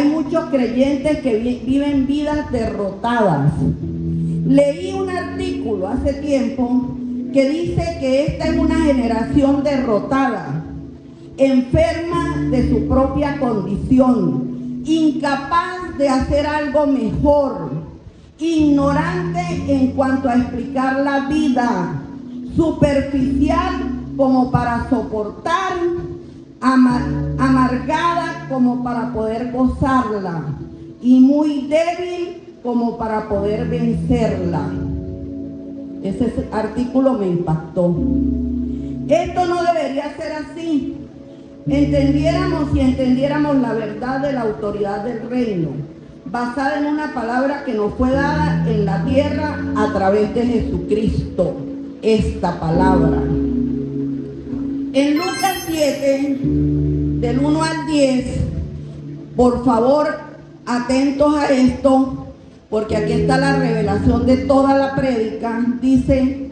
hay muchos creyentes que viven vidas derrotadas. Leí un artículo hace tiempo que dice que esta es una generación derrotada, enferma de su propia condición, incapaz de hacer algo mejor, ignorante en cuanto a explicar la vida, superficial como para soportar, amargada como para poder gozarla y muy débil como para poder vencerla. Ese artículo me impactó. Esto no debería ser así. Entendiéramos la verdad de la autoridad del reino, basada en una palabra que nos fue dada en la tierra a través de Jesucristo. Esta palabra. En Lucas 7, del 1 al 10, por favor, atentos a esto, porque aquí está la revelación de toda la prédica. Dice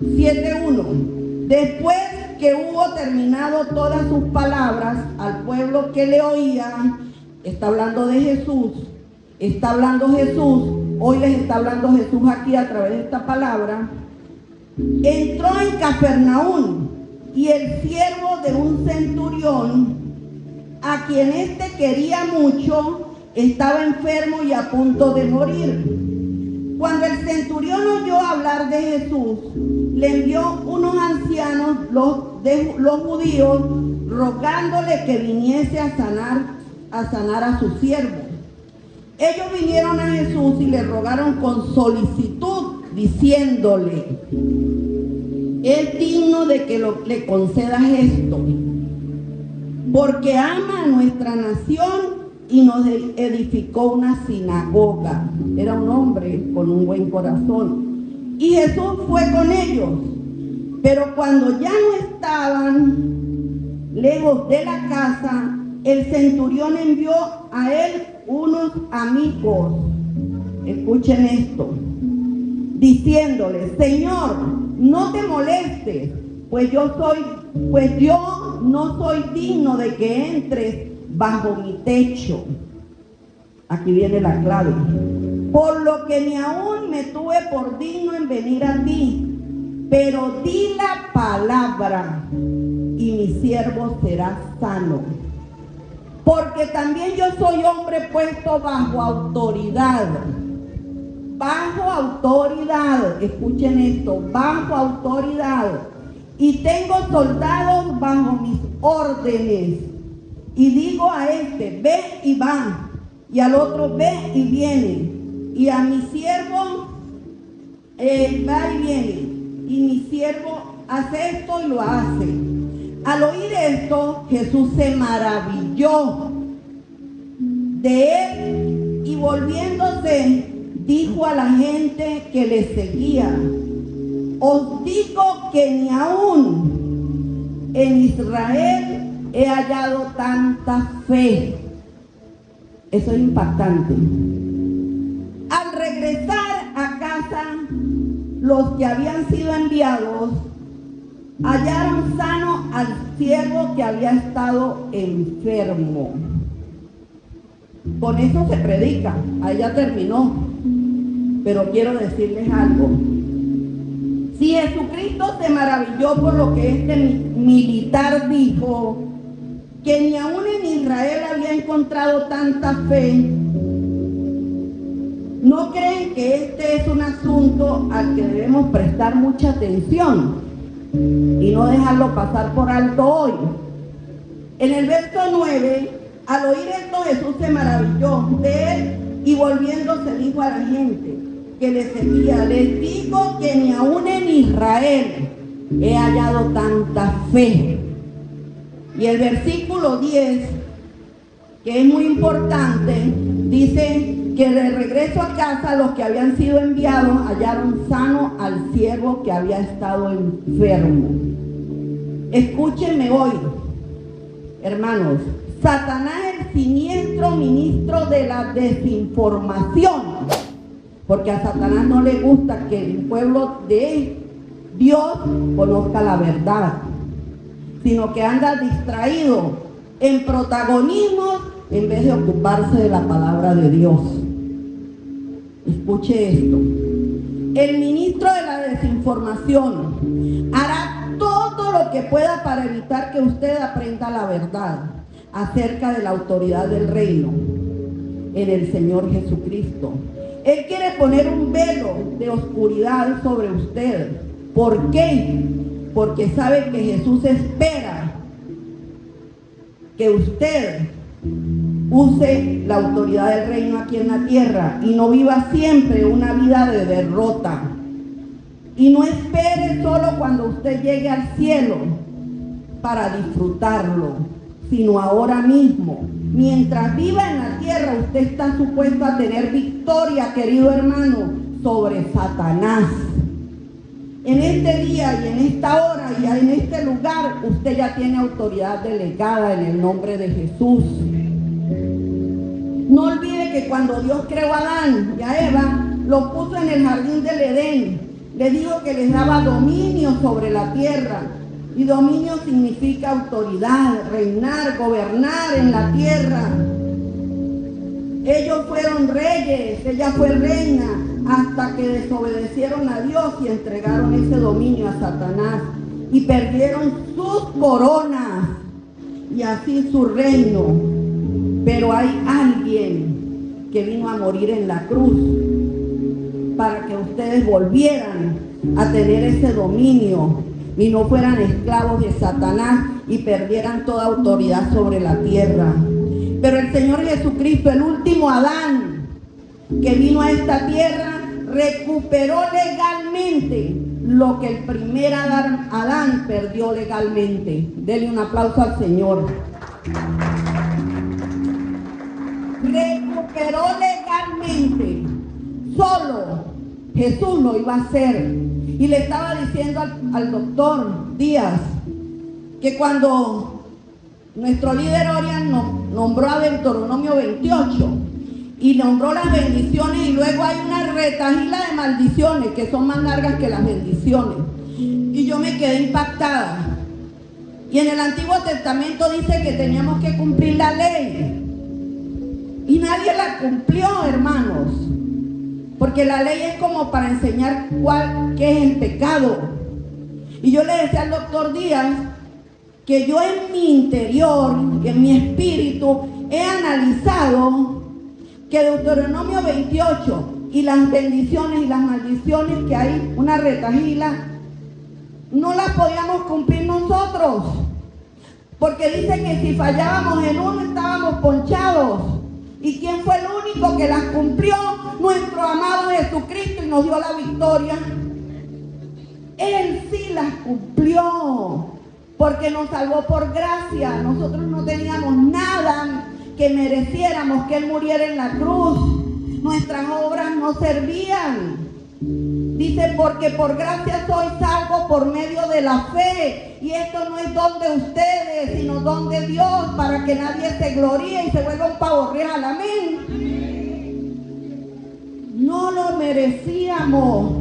7:1: después que hubo terminado todas sus palabras al pueblo que le oía, está hablando de Jesús, hoy les está hablando Jesús aquí a través de esta palabra. Entró en Cafarnaúm, y el siervo de un centurión, a quien éste quería mucho, estaba enfermo y a punto de morir. Cuando el centurión oyó hablar de Jesús, le envió unos ancianos, los judíos, rogándole que viniese a sanar a su siervo. Ellos vinieron a Jesús y le rogaron con solicitud, diciéndole: es digno de que le concedas esto, porque ama a nuestra nación y nos edificó una sinagoga. Era un hombre con un buen corazón. Y Jesús fue con ellos. Pero cuando ya no estaban lejos de la casa, el centurión envió a él unos amigos. Escuchen esto. Diciéndole: Señor, no te molestes, pues yo no soy digno de que entres bajo mi techo. Aquí viene la clave. Por lo que ni aún me tuve por digno en venir a ti, pero di la palabra y mi siervo será sano. Porque también yo soy hombre puesto bajo autoridad. Bajo autoridad, escuchen esto, bajo autoridad. Y tengo soldados bajo mis órdenes. Y digo a este: ve y va, y al otro: ve y viene, y a mi siervo va y viene, y mi siervo hace esto y lo hace. Al oír esto, Jesús se maravilló de él, y volviéndose dijo a la gente que le seguía: os digo que ni aún en Israel he hallado tanta fe. Eso es impactante. Al regresar a casa, los que habían sido enviados hallaron sano al siervo que había estado enfermo. Con eso se predica, ahí ya terminó. Pero quiero decirles algo. Si Jesucristo se maravilló por lo que este militar dijo, que ni aún en Israel había encontrado tanta fe, ¿no creen que este es un asunto al que debemos prestar mucha atención y no dejarlo pasar por alto hoy? En el verso 9, al oír esto, Jesús se maravilló de él, y volviéndose dijo a la gente que le seguía: les digo que ni aún en Israel he hallado tanta fe. Y el versículo 10, que es muy importante, dice que de regreso a casa los que habían sido enviados hallaron sano al siervo que había estado enfermo. Escúchenme hoy, hermanos. Satanás es el siniestro ministro de la desinformación, porque a Satanás no le gusta que el pueblo de Dios conozca la verdad, sino que anda distraído en protagonismos en vez de ocuparse de la palabra de Dios. Escuche esto. El ministro de la desinformación hará todo lo que pueda para evitar que usted aprenda la verdad acerca de la autoridad del reino en el Señor Jesucristo. Él quiere poner un velo de oscuridad sobre usted. ¿Por qué? Porque sabe que Jesús espera que usted use la autoridad del reino aquí en la tierra y no viva siempre una vida de derrota. Y no espere solo cuando usted llegue al cielo para disfrutarlo, sino ahora mismo. Mientras viva en la tierra, usted está supuesto a tener victoria, querido hermano, sobre Satanás. En este día y en esta hora y en este lugar, usted ya tiene autoridad delegada en el nombre de Jesús. No olvide que cuando Dios creó a Adán y a Eva, los puso en el jardín del Edén. Le dijo que les daba dominio sobre la tierra. Y dominio significa autoridad, reinar, gobernar en la tierra. Ellos fueron reyes, ella fue reina, hasta que desobedecieron a Dios y entregaron ese dominio a Satanás. Y perdieron sus coronas y así su reino. Pero hay alguien que vino a morir en la cruz para que ustedes volvieran a tener ese dominio y no fueran esclavos de Satanás y perdieran toda autoridad sobre la tierra. Pero el Señor Jesucristo, el último Adán que vino a esta tierra, recuperó legalmente lo que el primer Adán perdió legalmente. Dele un aplauso al Señor. Recuperó legalmente. Solo Jesús lo iba a hacer. Y le estaba diciendo al doctor Díaz que cuando nuestro líder Orián nombró a Deuteronomio 28 y nombró las bendiciones, y luego hay una retahíla de maldiciones que son más largas que las bendiciones, y yo me quedé impactada. Y en el Antiguo Testamento dice que teníamos que cumplir la ley y nadie la cumplió, hermanos. Porque la ley es como para enseñar qué es el pecado. Y yo le decía al doctor Díaz que yo en mi interior, en mi espíritu, he analizado que Deuteronomio 28 y las bendiciones y las maldiciones que hay, una retahíla, no las podíamos cumplir nosotros. Porque dice que si fallábamos en uno estábamos ponchados. ¿Y quién fue el único que las cumplió? Nuestro amado Jesucristo, y nos dio la victoria. Él sí las cumplió, porque nos salvó por gracia. Nosotros no teníamos nada que mereciéramos que Él muriera en la cruz. Nuestras obras no servían. Dice, porque por gracia soy salvo por medio de la fe. Y esto no es don de ustedes, sino don de Dios, para que nadie se gloríe y se vuelva un pavo real. Amén. No lo merecíamos.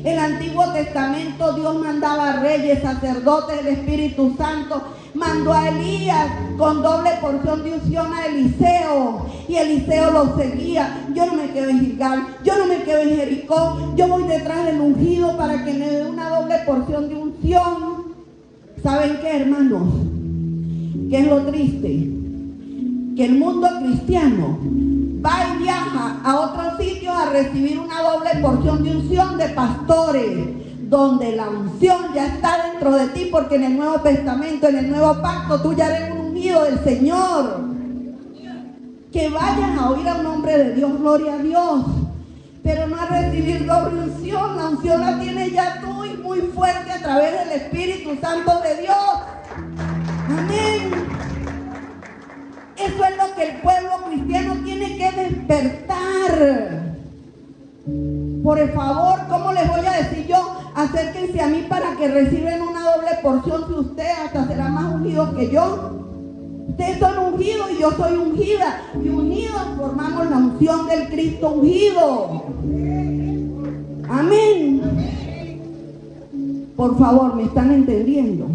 El Antiguo Testamento Dios mandaba reyes, sacerdotes, el Espíritu Santo. Mandó a Elías con doble porción de unción a Eliseo, y Eliseo lo seguía. Yo no me quedo en Gilgal, yo no me quedo en Jericó, yo voy detrás del ungido para que me dé una doble porción de unción. ¿Saben qué, hermanos? ¿Qué es lo triste? Que el mundo cristiano va y viaja a otros sitios a recibir una doble porción de unción de pastores, donde la unción ya está dentro de ti, porque en el Nuevo Testamento, en el Nuevo Pacto, tú ya eres un ungido del Señor. Que vayas a oír a un hombre de Dios, gloria a Dios, pero no a recibir doble unción. La unción la tienes ya tú, y muy fuerte, a través del Espíritu Santo de Dios. Amén. Eso es lo que el pueblo cristiano tiene que despertar. Por favor, ¿cómo les voy a decir yo? Acérquense a mí para que reciban una doble porción, si ustedes hasta serán más ungidos que yo. Ustedes son ungidos y yo soy ungida, y unidos formamos la unción del Cristo ungido. Amén. Por favor, ¿me están entendiendo?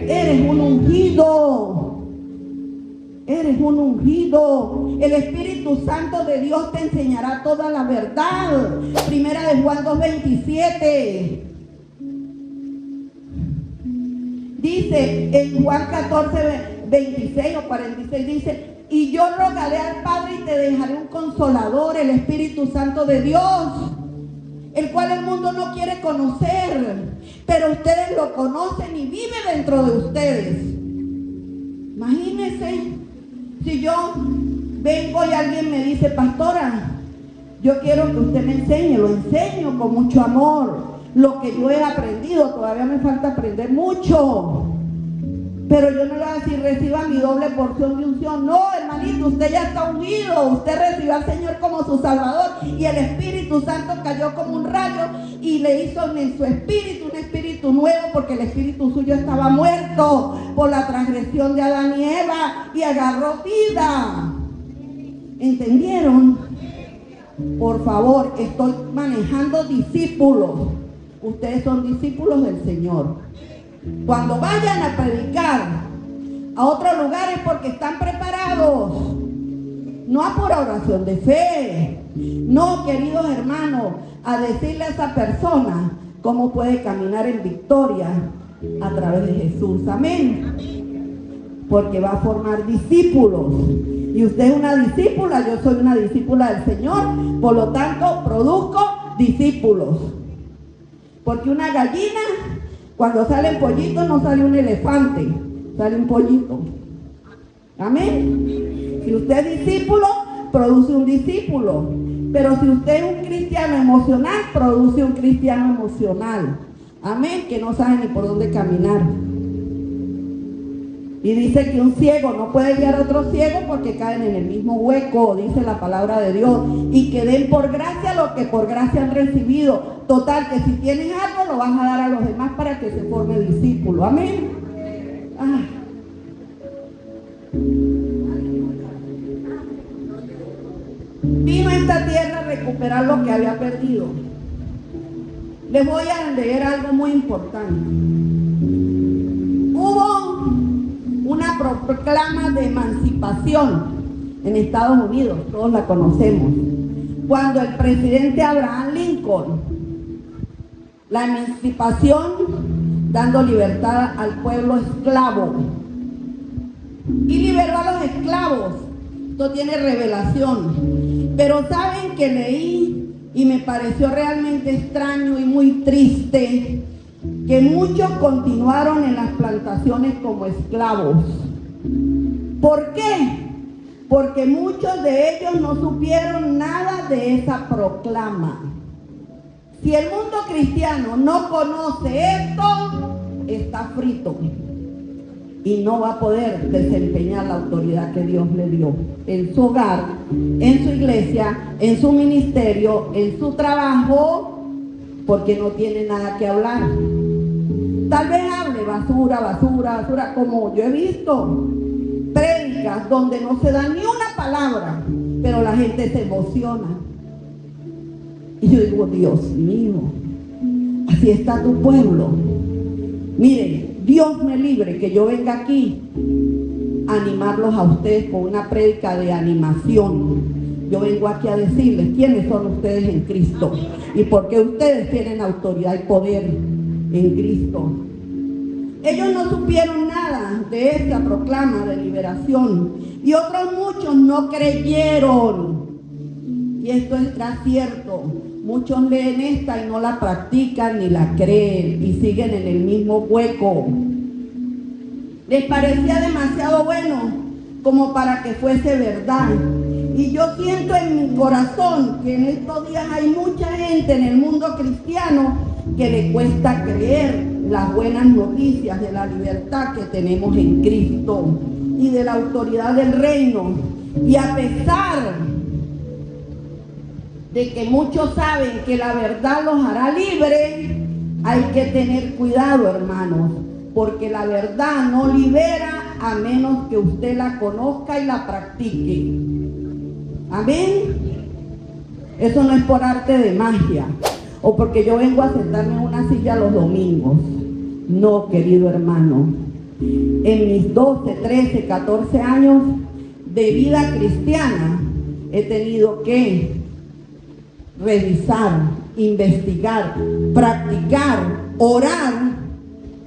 Eres un ungido. Eres un ungido. El Espíritu Santo de Dios te enseñará toda la verdad. Primera de Juan 2:27. Dice en Juan 14:26 o 46, dice: y yo rogaré al Padre y te dejaré un consolador, el Espíritu Santo de Dios, el cual el mundo no quiere conocer, pero ustedes lo conocen y vive dentro de ustedes. Imagínense, si yo vengo y alguien me dice: pastora, yo quiero que usted me enseñe, lo enseño con mucho amor, lo que yo he aprendido, todavía me falta aprender mucho, pero yo no le voy a decir: reciba mi doble porción de unción. No, hermanito, usted ya está ungido, usted recibió al Señor como su Salvador, y el Espíritu Santo cayó como un rayo y le hizo en su espíritu un espíritu nuevo, porque el espíritu suyo estaba muerto por la transgresión de Adán y Eva, y agarró vida. ¿Entendieron? Por favor, estoy manejando discípulos. Ustedes son discípulos del Señor. Cuando vayan a predicar a otros lugares, porque están preparados, no a pura oración de fe. No, queridos hermanos, a decirle a esa persona cómo puede caminar en victoria a través de Jesús. Amén. Porque va a formar discípulos. Y usted es una discípula, yo soy una discípula del Señor. Por lo tanto, produzco discípulos. Porque una gallina, cuando salen pollitos, no sale un elefante, sale un pollito. Amén. Si usted es discípulo, produce un discípulo. Pero si usted es un cristiano emocional, produce un cristiano emocional. Amén. Que no sabe ni por dónde caminar. Y dice que un ciego no puede guiar a otro ciego, porque caen en el mismo hueco, dice la palabra de Dios. Y que den por gracia lo que por gracia han recibido. Total, que si tienes algo, lo vas a dar a los demás para que se forme discípulo. Amén. Vino a esta tierra a recuperar lo que había perdido. Les voy a leer algo muy importante. Hubo una proclama de emancipación en Estados Unidos, todos la conocemos, cuando el presidente Abraham Lincoln, la emancipación dando libertad al pueblo esclavo, y liberó a los esclavos. Esto tiene revelación, pero saben que leí y me pareció realmente extraño y muy triste que muchos continuaron en las plantaciones como esclavos. ¿Por qué? Porque muchos de ellos no supieron nada de esa proclama. Si el mundo cristiano no conoce esto, está frito y no va a poder desempeñar la autoridad que Dios le dio en su hogar, en su iglesia, en su ministerio, en su trabajo, porque no tiene nada que hablar. Tal vez hable basura, como yo he visto prédicas donde no se da ni una palabra, pero la gente se emociona. Y yo digo: Dios mío, así está tu pueblo. Miren, Dios me libre que yo venga aquí a animarlos a ustedes con una prédica de animación. Yo vengo aquí a decirles quiénes son ustedes en Cristo y por qué ustedes tienen autoridad y poder en Cristo. Ellos no supieron nada de esta proclama de liberación, y otros muchos no creyeron. Y esto está cierto. Muchos leen esta y no la practican ni la creen y siguen en el mismo hueco. Les parecía demasiado bueno como para que fuese verdad. Y yo siento en mi corazón que en estos días hay mucha gente en el mundo cristiano que le cuesta creer las buenas noticias de la libertad que tenemos en Cristo y de la autoridad del reino. Y a pesar de que muchos saben que la verdad los hará libres, hay que tener cuidado, hermanos, porque la verdad no libera a menos que usted la conozca y la practique. Amén. Eso no es por arte de magia o porque yo vengo a sentarme en una silla los domingos. No, querido hermano. En mis 12, 13, 14 años de vida cristiana, he tenido que revisar, investigar, practicar, orar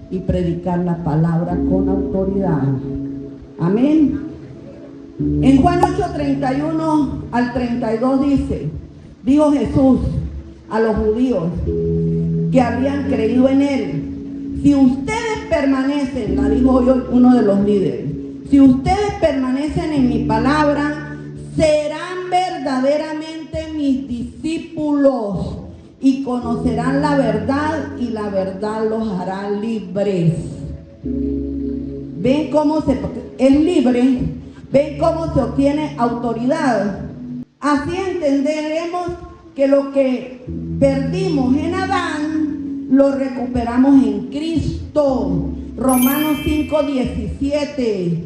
y predicar la palabra con autoridad. Amén. En Juan 8:31 al 32 dijo Jesús a los judíos que habían creído en él: si ustedes permanecen, la dijo hoy uno de los líderes, si ustedes permanecen en mi palabra, serán verdaderamente mis discípulos y conocerán la verdad, y la verdad los hará libres. ¿Ven cómo es libre? ¿Ven cómo se obtiene autoridad? Así entenderemos que lo que perdimos en Adán lo recuperamos en Cristo. Romanos 5:17.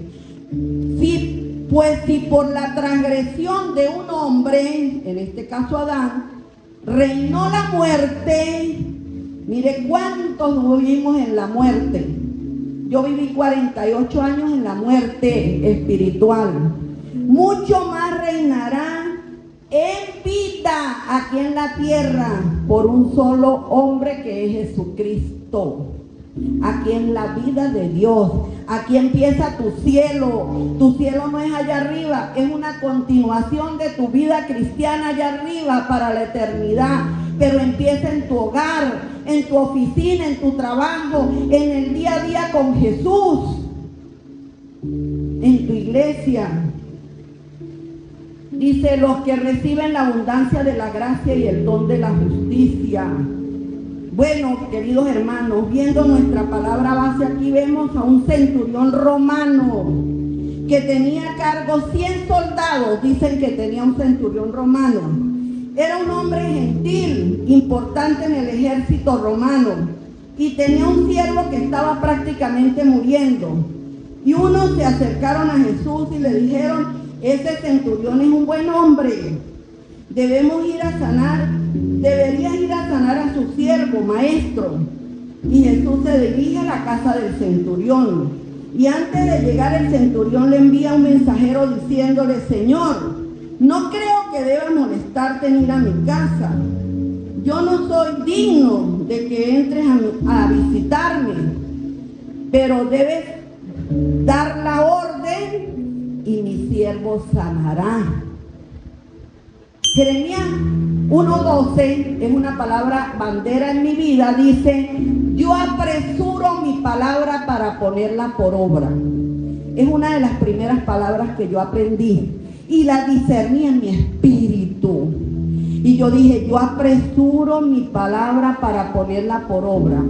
Pues si por la transgresión de un hombre, en este caso Adán, reinó la muerte, mire cuántos vivimos en la muerte. Yo viví 48 años en la muerte espiritual. Mucho más reinará en vida aquí en la tierra por un solo hombre, que es Jesucristo. Aquí en la vida de Dios, aquí empieza tu cielo. Tu cielo no es allá arriba, es una continuación de tu vida cristiana allá arriba para la eternidad. Pero empieza en tu hogar, en tu oficina, en tu trabajo, en el día a día con Jesús, en tu iglesia. Dice: los que reciben la abundancia de la gracia y el don de la justicia. Bueno, queridos hermanos, viendo nuestra palabra base, aquí vemos a un centurión romano que tenía a cargo 100 soldados. Dicen que tenía un centurión romano. Era un hombre gentil, importante en el ejército romano, y tenía un siervo que estaba prácticamente muriendo. Y unos se acercaron a Jesús y le dijeron: ese centurión es un buen hombre, deberías ir a sanar a su siervo, maestro. Y Jesús se dirige a la casa del centurión, y antes de llegar el centurión le envía un mensajero diciéndole: Señor, no creo que deba molestarte en ir a mi casa. Yo no soy digno de que entres a visitarme, pero debes dar la orden y mi siervo sanará. Jeremías 1:12 es una palabra bandera en mi vida. Dice: yo apresuro mi palabra para ponerla por obra. Es una de las primeras palabras que yo aprendí y la discerní en mi espíritu. Y yo dije: yo apresuro mi palabra para ponerla por obra.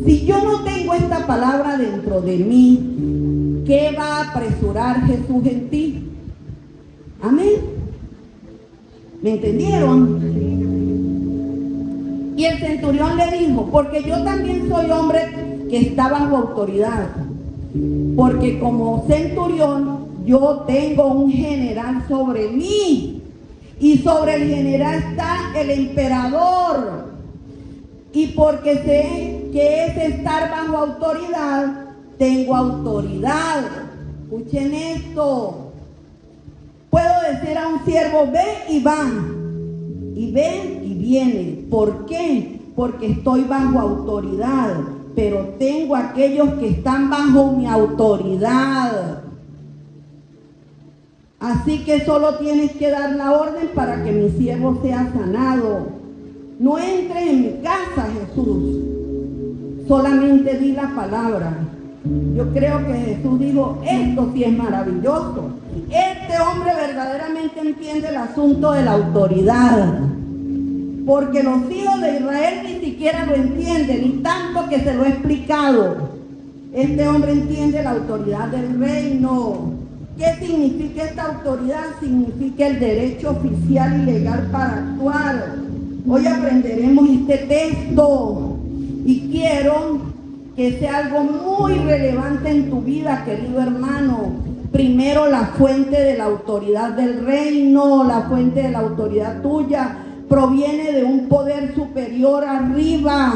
Si yo no tengo esta palabra dentro de mí, ¿qué va a apresurar Jesús en ti? Amén. ¿Me entendieron? Y el centurión le dijo: porque yo también soy hombre que está bajo autoridad. Porque como centurión yo tengo un general sobre mí, y sobre el general está el emperador. Y porque sé que es estar bajo autoridad, tengo autoridad. Escuchen esto. Puedo decir a un siervo: ve y va, y ven y viene. ¿Por qué? Porque estoy bajo autoridad, pero tengo aquellos que están bajo mi autoridad. Así que solo tienes que dar la orden para que mi siervo sea sanado. No entres en mi casa, Jesús. Solamente di la palabra. Yo creo que Jesús dijo: esto sí es maravilloso. Este hombre verdaderamente entiende el asunto de la autoridad. Porque los hijos de Israel ni siquiera lo entienden, y tanto que se lo he explicado. Este hombre entiende la autoridad del reino. ¿Qué significa esta autoridad? Significa el derecho oficial y legal para actuar. Hoy aprenderemos este texto y quiero que sea algo muy relevante en tu vida, querido hermano. Primero, la fuente de la autoridad del reino, la fuente de la autoridad tuya, proviene de un poder superior arriba.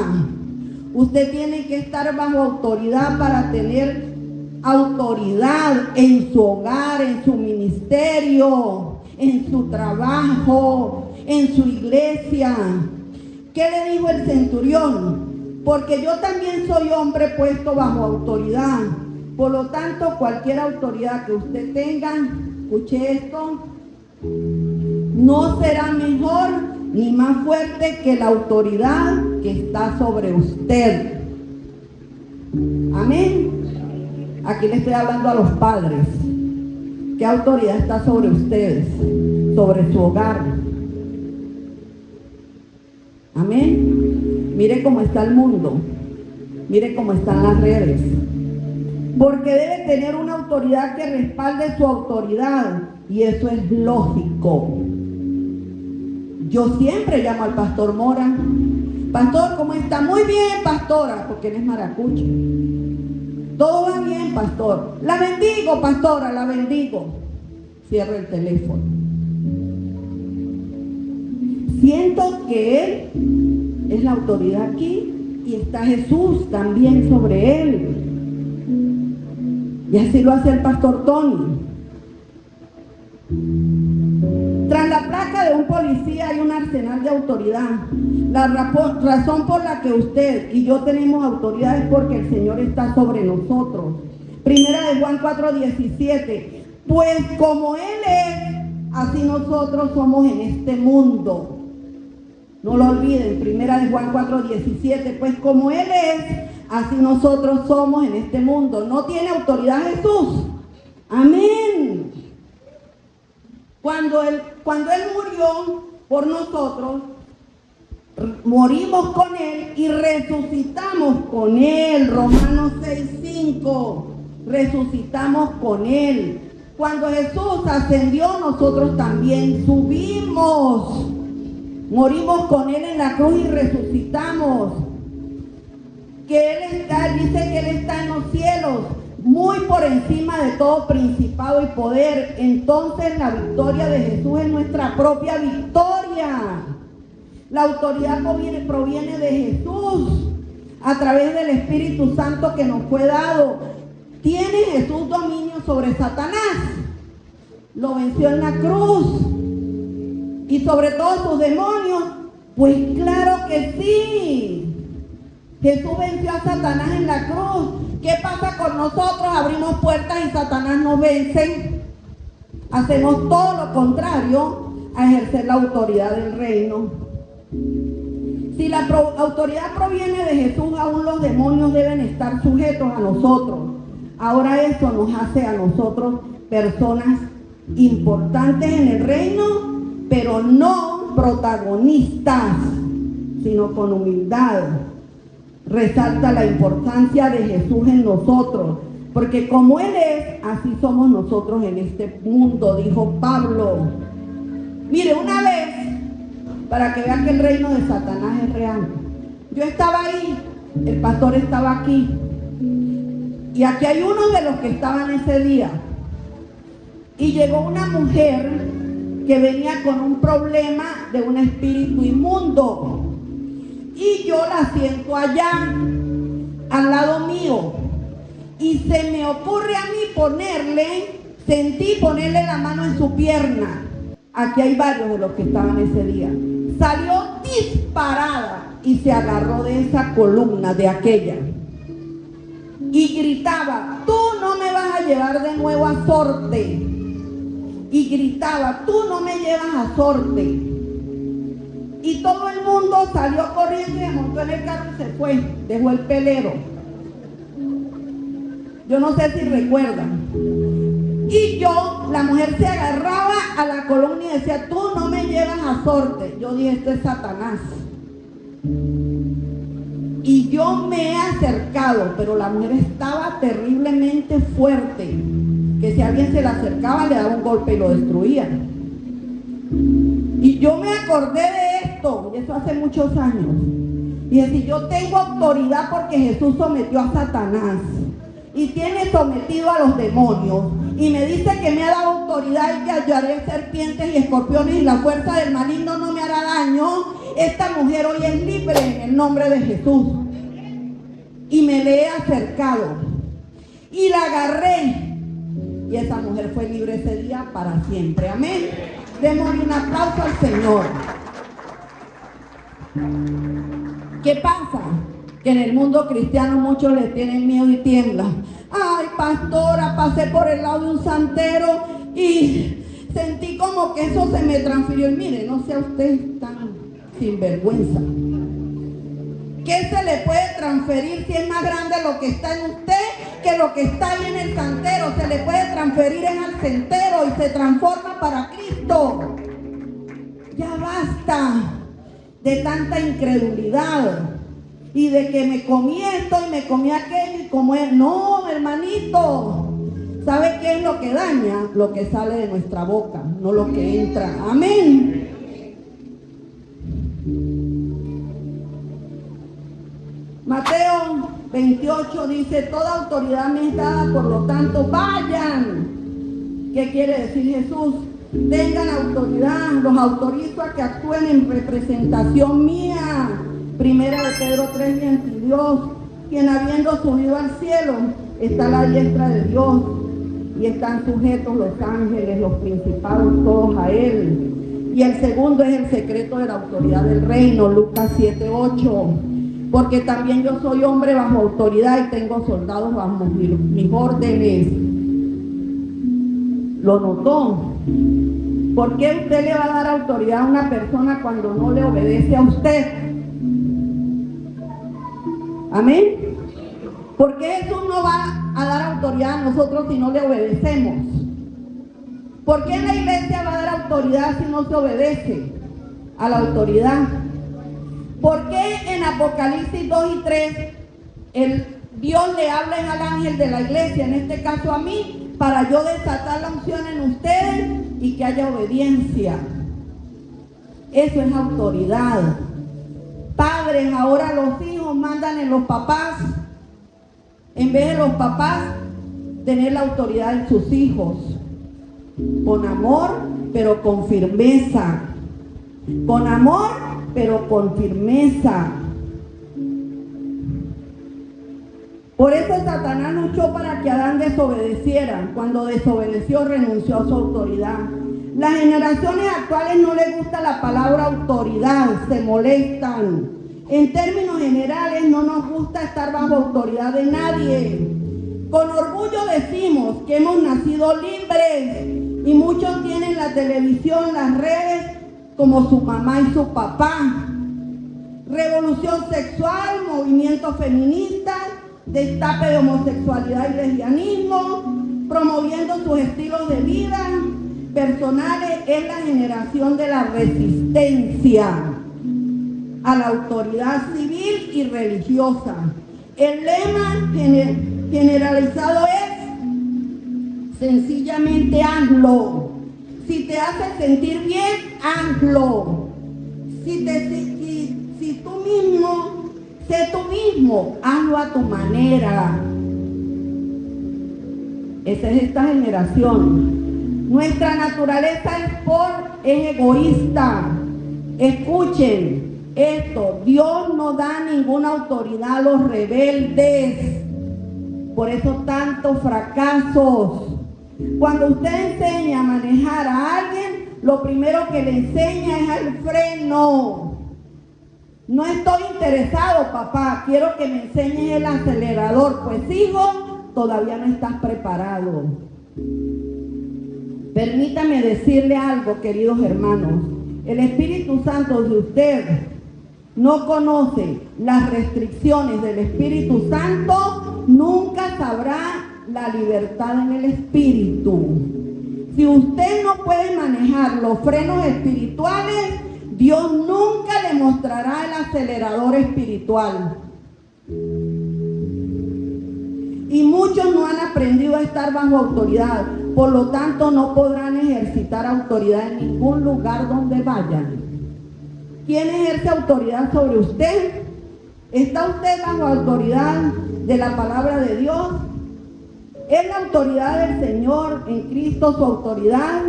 Usted tiene que estar bajo autoridad para tener autoridad en su hogar, en su ministerio, en su trabajo, en su iglesia. ¿Qué le dijo el centurión? Porque yo también soy hombre puesto bajo autoridad. Por lo tanto, cualquier autoridad que usted tenga, escuche esto, no será mejor ni más fuerte que la autoridad que está sobre usted. Amén. Aquí le estoy hablando a los padres. ¿Qué autoridad está sobre ustedes? Sobre su hogar. Amén. Mire cómo está el mundo. Mire cómo están las redes. Porque debe tener una autoridad que respalde su autoridad. Y eso es lógico. Yo siempre llamo al pastor Mora. Pastor, ¿cómo está? Muy bien, pastora, porque él es maracucho. Todo va bien, pastor. La bendigo, pastora, la bendigo. Cierra el teléfono. Siento que él es la autoridad aquí y está Jesús también sobre él. Y así lo hace el pastor Tony. Tras la placa de un policía hay un arsenal de autoridad. La razón por la que usted y yo tenemos autoridad es porque el Señor está sobre nosotros. Primera de Juan 4:17. Pues como Él es, así nosotros somos en este mundo. No lo olviden, Primera de Juan 4:17. Pues como Él es, así nosotros somos en este mundo. ¿No tiene autoridad Jesús? Amén. Cuando él murió por nosotros, morimos con Él y resucitamos con Él. Romanos 6:5. Resucitamos con Él. Cuando Jesús ascendió, nosotros también subimos. Morimos con Él en la cruz y resucitamos. Que Él está, dice que Él está en los cielos, muy por encima de todo principado y poder. Entonces la victoria de Jesús es nuestra propia victoria. La autoridad proviene de Jesús a través del Espíritu Santo que nos fue dado. ¿Tiene Jesús dominio sobre Satanás? Lo venció en la cruz. ¿Y sobre todos sus demonios? Pues claro que sí. Jesús venció a Satanás en la cruz. ¿Qué pasa con nosotros? Abrimos puertas y Satanás nos vence. Hacemos todo lo contrario a ejercer la autoridad del reino. Si la autoridad proviene de Jesús, aún los demonios deben estar sujetos a nosotros. Ahora eso nos hace a nosotros personas importantes en el reino, pero no protagonistas, sino con humildad. Resalta la importancia de Jesús en nosotros, porque como Él es, así somos nosotros en este mundo, dijo Pablo. Mire, una vez, para que vean que el reino de Satanás es real, yo estaba ahí, el pastor estaba aquí, y aquí hay uno de los que estaban ese día, y llegó una mujer que venía con un problema de un espíritu inmundo. Y yo la siento allá, al lado mío. Y se me ocurre a mí sentí ponerle la mano en su pierna. Aquí hay varios de los que estaban ese día. Salió disparada y se agarró de esa columna, de aquella. Y gritaba, tú no me vas a llevar de nuevo a Sorte. Y gritaba, tú no me llevas a Sorte. Y todo el mundo salió corriendo y se montó en el carro y se fue. Dejó el pelero. Yo no sé si recuerdan. Y la mujer se agarraba a la columna y decía, tú no me llevas a Sorte. Yo dije, esto es Satanás. Y yo me he acercado, pero la mujer estaba terriblemente fuerte, que si alguien se le acercaba le daba un golpe y lo destruía. Y yo me acordé de esto, y eso hace muchos años. Y decir, yo tengo autoridad porque Jesús sometió a Satanás y tiene sometido a los demonios. Y me dice que me ha dado autoridad y que hallaré serpientes y escorpiones y la fuerza del maligno no me hará daño. Esta mujer hoy es libre en el nombre de Jesús. Y me le he acercado. y la agarré. Y esa mujer fue libre ese día para siempre. Amén. Démosle un aplauso al Señor. ¿Qué pasa? Que en el mundo cristiano muchos le tienen miedo y tiemblan. Ay, pastora, pasé por el lado de un santero y sentí como que eso se me transfirió. Y mire, no sea usted tan sinvergüenza. ¿Qué se le puede transferir si es más grande lo que está en usted que lo que está ahí en el santero? Se le puede transferir en el santero y se transforma para Cristo. Ya basta de tanta incredulidad y de que me comí esto y me comí aquello y como es. No, hermanito, ¿sabe qué es lo que daña? Lo que sale de nuestra boca, no lo que entra. Amén. Mateo 28 dice: toda autoridad me es dada, por lo tanto vayan. ¿Qué quiere decir Jesús? Tengan autoridad, los autorizo a que actúen en representación mía. Primera de Pedro 3:22, quien habiendo subido al cielo está a la diestra de Dios y están sujetos los ángeles, los principados, todos a él. Y el segundo es el secreto de la autoridad del reino, Lucas 7:8. Porque también yo soy hombre bajo autoridad y tengo soldados bajo mis órdenes. ¿Lo notó? ¿Por qué usted le va a dar autoridad a una persona cuando no le obedece a usted? Amén. ¿Por qué Jesús no va a dar autoridad a nosotros si no le obedecemos? ¿Por qué la iglesia va a dar autoridad si no se obedece a la autoridad? ¿Por qué en Apocalipsis 2 y 3 Dios le habla al ángel de la iglesia, en este caso a mí, para yo desatar la unción en ustedes y que haya obediencia? Eso es autoridad. Padres, ahora los hijos mandan en los papás, en vez de los papás tener la autoridad en sus hijos, con amor pero con firmeza, con amor pero con firmeza. Por eso Satanás luchó para que Adán desobedeciera. Cuando desobedeció, renunció a su autoridad. Las generaciones actuales no les gusta la palabra autoridad, se molestan. En términos generales, no nos gusta estar bajo autoridad de nadie. Con orgullo decimos que hemos nacido libres y muchos tienen la televisión, las redes como su mamá y su papá. Revolución sexual, movimientos feministas, destape de homosexualidad y lesbianismo, promoviendo sus estilos de vida personales. Es la generación de la resistencia a la autoridad civil y religiosa. El lema generalizado es sencillamente hazlo. Si te hace sentir bien, hazlo. Si tú mismo, sé tú mismo, hazlo a tu manera. Esa es esta generación. Nuestra naturaleza es egoísta. Escuchen esto: Dios no da ninguna autoridad a los rebeldes. Por eso tantos fracasos. Cuando usted enseña a manejar a alguien, lo primero que le enseña es el freno. No estoy interesado, papá, quiero que me enseñes el acelerador. Pues hijo, todavía no estás preparado. Permítame decirle algo, queridos hermanos. El Espíritu Santo, si usted no conoce las restricciones del Espíritu Santo, nunca sabrá la libertad en el espíritu. Si usted no puede manejar los frenos espirituales, Dios nunca le mostrará el acelerador espiritual. Y muchos no han aprendido a estar bajo autoridad, por lo tanto no podrán ejercitar autoridad en ningún lugar donde vayan. ¿Quién ejerce autoridad sobre usted? ¿Está usted bajo autoridad de la palabra de Dios? ¿Es la autoridad del Señor en Cristo su autoridad?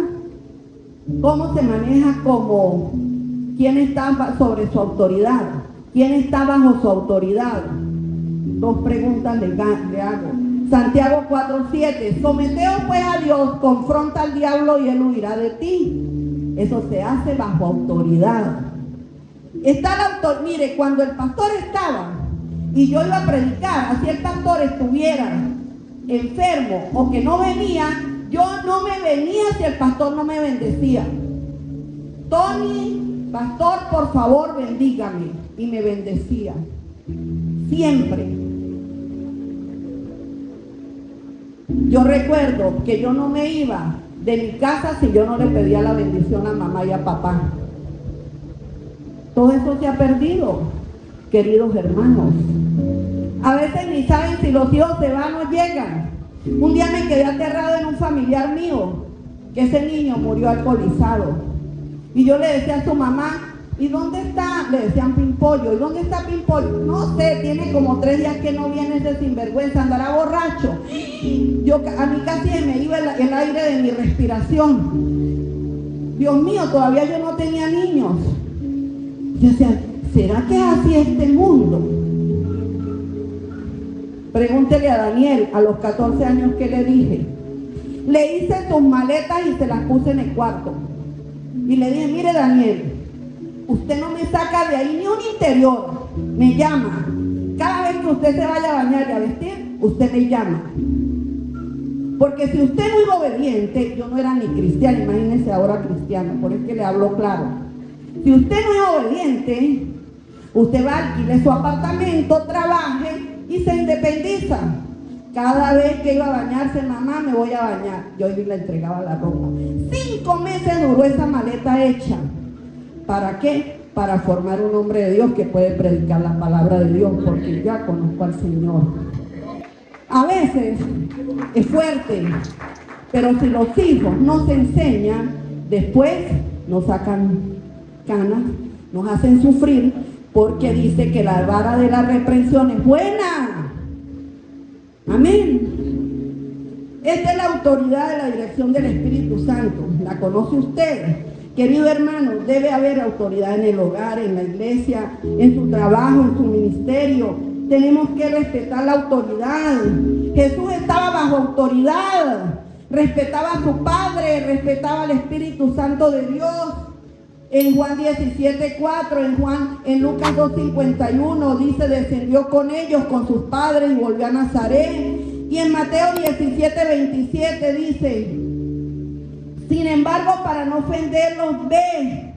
¿Cómo se maneja como quién está sobre su autoridad? ¿Quién está bajo su autoridad? Dos preguntas le hago. Santiago 4:7. Someteos pues a Dios, confronta al diablo y él huirá de ti. Eso se hace bajo autoridad. Mire, cuando el pastor estaba y yo iba a predicar, así el pastor estuviera enfermo o que no venía, yo no me venía si el pastor no me bendecía. Tony, pastor, por favor, bendígame. Y me bendecía. Siempre. Yo recuerdo que yo no me iba de mi casa si yo no le pedía la bendición a mamá y a papá. Todo eso se ha perdido, queridos hermanos. A veces ni saben si los hijos se van o llegan. Un día me quedé aterrado en un familiar mío, que ese niño murió alcoholizado. Y yo le decía a su mamá, ¿y dónde está? Le decían Pimpollo. ¿Y dónde está Pimpollo? No sé, tiene como 3 días que no viene ese sinvergüenza, andará borracho. A mí casi me iba el aire de mi respiración. Dios mío, todavía yo no tenía niños. Yo decía, ¿será que es así este mundo? Pregúntele a Daniel, a los 14 años que le dije. Le hice sus maletas y se las puse en el cuarto. Y le dije, mire Daniel, usted no me saca de ahí ni un interior, me llama. Cada vez que usted se vaya a bañar y a vestir, usted me llama. Porque si usted no es obediente, yo no era ni cristiana, imagínese ahora cristiana, por eso que le hablo claro. Si usted no es obediente, usted va a alquilar su apartamento, trabaje y se independiza. Cada vez que iba a bañarse, mamá, me voy a bañar. Yo le entregaba la ropa. 5 meses duró esa maleta hecha. ¿Para qué? Para formar un hombre de Dios que puede predicar la palabra de Dios, porque ya conozco al Señor. A veces es fuerte, pero si los hijos no se enseñan, después nos sacan canas, nos hacen sufrir, porque dice que la vara de la reprensión es buena. Amén. Esta es la autoridad de la dirección del Espíritu Santo. ¿La conoce usted? Querido hermano, debe haber autoridad en el hogar, en la iglesia, en su trabajo, en su ministerio. Tenemos que respetar la autoridad. Jesús estaba bajo autoridad. Respetaba a su Padre, respetaba al Espíritu Santo de Dios. En Juan 17:4, en Lucas 2:51 dice, descendió con ellos, con sus padres, y volvió a Nazaret. Y en Mateo 17:27 dice, sin embargo, para no ofenderlos, ve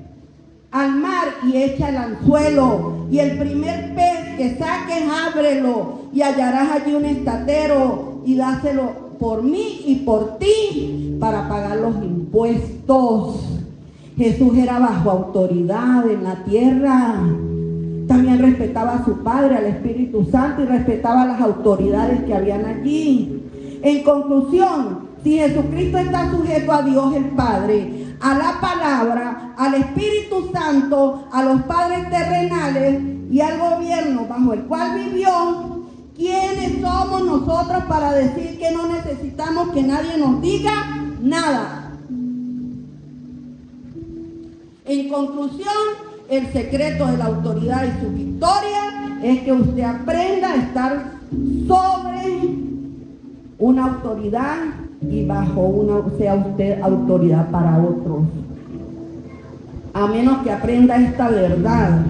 al mar y echa el anzuelo, y el primer pez que saques, ábrelo, y hallarás allí un estatero, y dáselo por mí y por ti, para pagar los impuestos. Jesús era bajo autoridad en la tierra. También respetaba a su Padre, al Espíritu Santo, y respetaba las autoridades que habían allí. En conclusión, si Jesucristo está sujeto a Dios el Padre, a la palabra, al Espíritu Santo, a los padres terrenales y al gobierno bajo el cual vivió, ¿quiénes somos nosotros para decir que no necesitamos que nadie nos diga nada? En conclusión, el secreto de la autoridad y su victoria es que usted aprenda a estar sobre una autoridad y bajo una, sea usted autoridad para otros. A menos que aprenda esta verdad.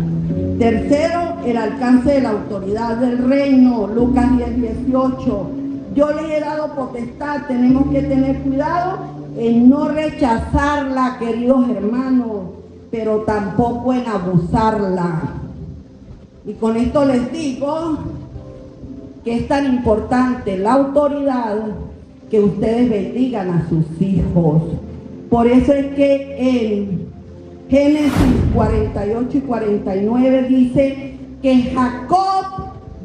Tercero, el alcance de la autoridad del reino. Lucas 10:18. Yo les he dado potestad. Tenemos que tener cuidado en no rechazarla, queridos hermanos, pero tampoco en abusarla. Y con esto les digo que es tan importante la autoridad que ustedes bendigan a sus hijos. Por eso es que en Génesis 48 y 49 dice que Jacob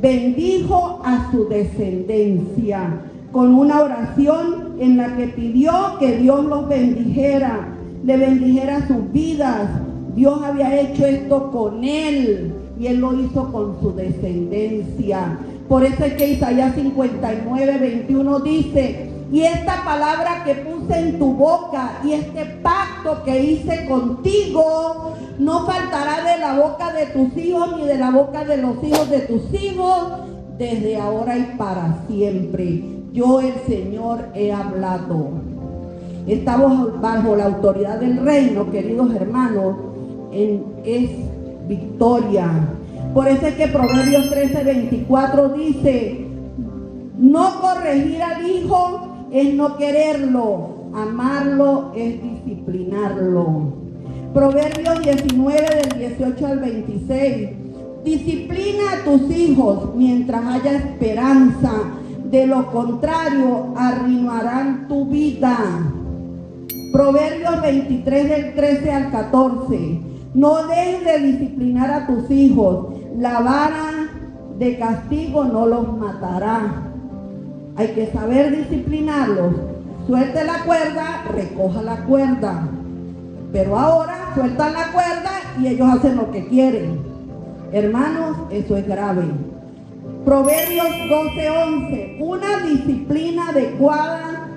bendijo a su descendencia con una oración en la que pidió que Dios los bendijera, le bendijera sus vidas. Dios había hecho esto con él y él lo hizo con su descendencia. Por eso es que Isaías 59:21 dice, y esta palabra que puse en tu boca y este pacto que hice contigo no faltará de la boca de tus hijos ni de la boca de los hijos de tus hijos, desde ahora y para siempre. yo el Señor he hablado. Estamos bajo la autoridad del reino, queridos hermanos, es victoria. Por eso es que Proverbios 13:24 dice: no corregir al hijo es no quererlo, amarlo es disciplinarlo. Proverbios 19 del 18 al 26. Disciplina a tus hijos mientras haya esperanza, de lo contrario arruinarán tu vida. Proverbios 23 del 13 al 14. No dejes de disciplinar a tus hijos, la vara de castigo no los matará. Hay que saber disciplinarlos. Suelte la cuerda, recoja la cuerda. Pero ahora sueltan la cuerda y ellos hacen lo que quieren. Hermanos, eso es grave. Proverbios 12:11. Una disciplina adecuada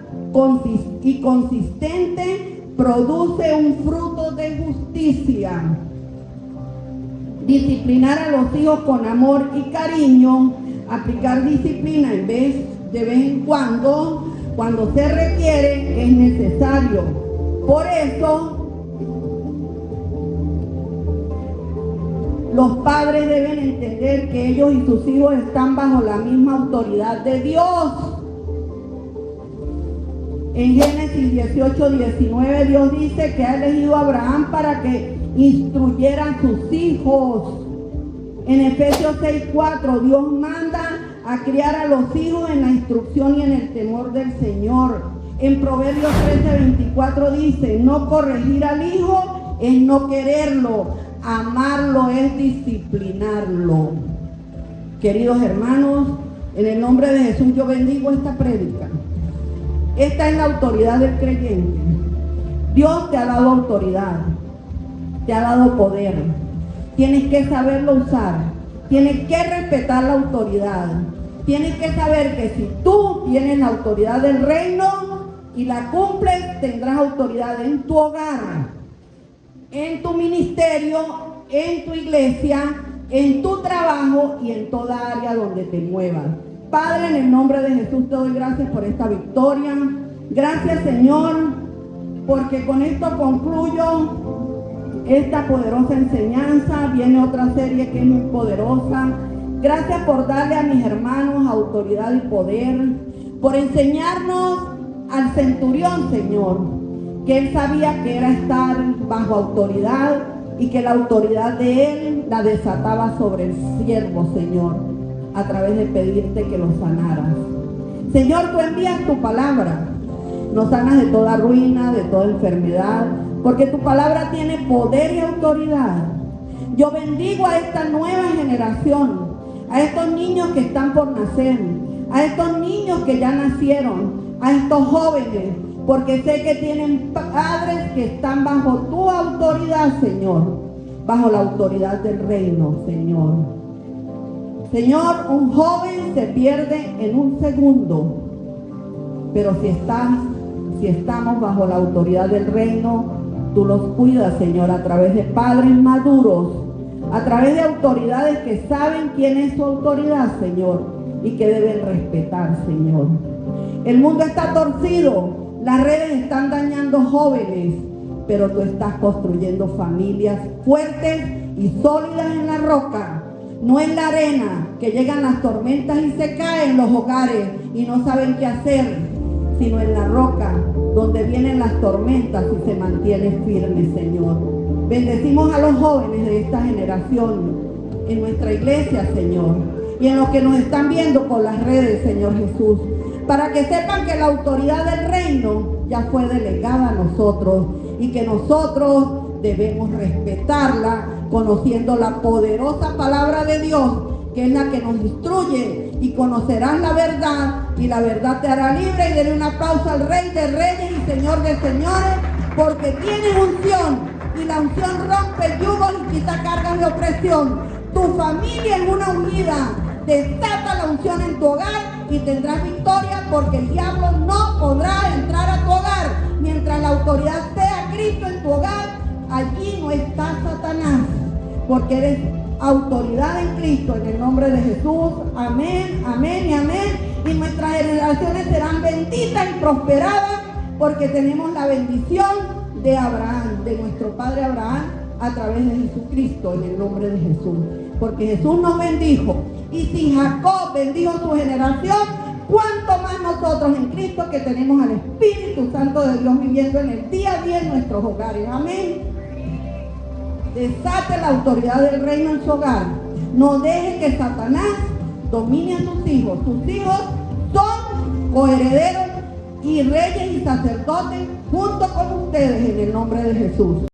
y consistente produce un fruto de justicia. Disciplinar a los hijos con amor y cariño, aplicar disciplina de vez en cuando se requiere, es necesario. Por eso, los padres deben entender que ellos y sus hijos están bajo la misma autoridad de Dios. En Génesis 18:19 Dios dice que ha elegido a Abraham para que instruyera a sus hijos. En Efesios 6:4 Dios manda a criar a los hijos en la instrucción y en el temor del Señor. En Proverbios 13:24 dice: no corregir al hijo es no quererlo, amarlo es disciplinarlo. Queridos hermanos, en el nombre de Jesús yo bendigo esta prédica. Esta es la autoridad del creyente. Dios te ha dado autoridad, te ha dado poder. Tienes que saberlo usar. Tienes que respetar la autoridad. Tienes que saber que si tú tienes la autoridad del reino y la cumples, tendrás autoridad en tu hogar, en tu ministerio, en tu iglesia, en tu trabajo y en toda área donde te muevas. Padre, en el nombre de Jesús te doy gracias por esta victoria. Gracias, Señor, porque con esto concluyo esta poderosa enseñanza. Viene otra serie que es muy poderosa. Gracias por darle a mis hermanos autoridad y poder, por enseñarnos al centurión, Señor, que él sabía que era estar bajo autoridad y que la autoridad de él la desataba sobre el siervo, Señor, a través de pedirte que lo sanaras. Señor, tú envías tu palabra, nos sanas de toda ruina, de toda enfermedad, porque tu palabra tiene poder y autoridad. Yo bendigo a esta nueva generación, a estos niños que están por nacer, a estos niños que ya nacieron, a estos jóvenes, porque sé que tienen padres que están bajo tu autoridad, Señor, bajo la autoridad del reino, Señor. Señor, un joven se pierde en un segundo, pero si estamos bajo la autoridad del reino, tú los cuidas, Señor, a través de padres maduros, a través de autoridades que saben quién es su autoridad, Señor, y que deben respetar, Señor. El mundo está torcido, las redes están dañando jóvenes, pero tú estás construyendo familias fuertes y sólidas en la roca, no en la arena, que llegan las tormentas y se caen los hogares y no saben qué hacer, sino en la roca, donde vienen las tormentas y se mantiene firme, Señor. Bendecimos a los jóvenes de esta generación en nuestra iglesia, Señor, y en los que nos están viendo por las redes, Señor Jesús, para que sepan que la autoridad del reino ya fue delegada a nosotros y que nosotros debemos respetarla, conociendo la poderosa palabra de Dios, que es la que nos instruye, y conocerás la verdad y la verdad te hará libre. Y denle un aplauso al Rey de Reyes y Señor de Señores, porque tienes unción y la unción rompe yugos y quita cargas de opresión. Tu familia es una unida. Desata la unción en tu hogar y tendrás victoria, porque el diablo no podrá entrar a tu hogar. Mientras la autoridad sea Cristo en tu hogar, allí no está Satanás, porque eres autoridad en Cristo, en el nombre de Jesús. Amén, amén y amén. Y nuestras generaciones serán benditas y prosperadas porque tenemos la bendición de Abraham, de nuestro padre Abraham, a través de Jesucristo, en el nombre de Jesús. Porque Jesús nos bendijo. Y si Jacob bendijo su generación, ¿cuánto más nosotros en Cristo, que tenemos al Espíritu Santo de Dios viviendo en el día a día en nuestros hogares? Amén. Desate la autoridad del reino en su hogar. No deje que Satanás domine a sus hijos. Sus hijos son coherederos y reyes y sacerdotes junto con ustedes, en el nombre de Jesús.